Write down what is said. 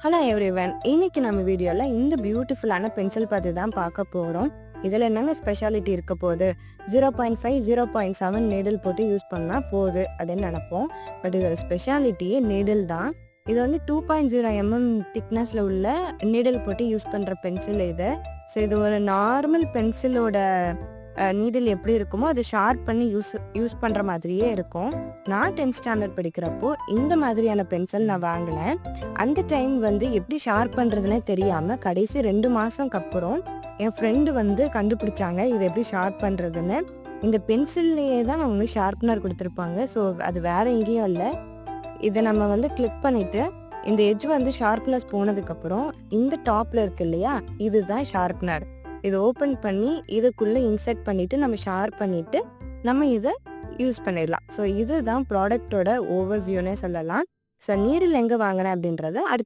Hello everyone, இன்னைக்கு நம்ம வீடியோல இந்த பியூட்டிஃபுல்லான பென்சில் பத்தி தான் பார்க்க போறோம். இதுல என்னங்க ஸ்பெஷாலிட்டி இருக்க போகுது? 0.5 0.7 நீடில் போட்டு யூஸ் பண்ணா போகுது அப்படின்னு நினைப்போம். பட் இதோட ஸ்பெஷாலிட்டியே நீடில் தான். இது வந்து 2.0 திக்னஸ்ல உள்ள நீடில் போட்டு யூஸ் பண்ற பென்சில் இது. ஸோ இது ஒரு நார்மல் பென்சிலோட நீடில் எப்படி இருக்குமோ அது ஷார்ப் பண்ணி யூஸ் பண்ணுற மாதிரியே இருக்கும். நான் 10th ஸ்டாண்டர்ட் படிக்கிறப்போ இந்த மாதிரியான பென்சில் நான் வாங்கினேன். அந்த டைம் வந்து எப்படி ஷார்ப் பண்ணுறதுனே தெரியாமல் கடைசி 2 மாதம்க்கு அப்புறம் என் ஃப்ரெண்டு வந்து கண்டுபிடிச்சாங்க இது எப்படி ஷார்ப் பண்ணுறதுன்னு. இந்த பென்சில்லையே தான் அவங்க ஷார்ப்னர் கொடுத்துருப்பாங்க. ஸோ அது வேறு எங்கேயும் இல்லை. இதை நம்ம வந்து கிளிக் பண்ணிவிட்டு இந்த எட்ஜ் வந்து ஷார்ப்னஸ் போனதுக்கப்புறம் இந்த டாப்பில் இருக்கு இல்லையா, இதுதான் ஷார்ப்னர். இதை ஓப்பன் பண்ணி இதுக்குள்ளே இன்செர்ட் பண்ணிவிட்டு நம்ம ஷார்ப் பண்ணிவிட்டு நம்ம இதை யூஸ் பண்ணிடலாம். ஸோ இதுதான் ப்ராடக்டோட ஓவர் வியூனே சொல்லலாம். ஸோ நீடில் எங்கே வாங்கினேன் அப்படின்றத அடுத்த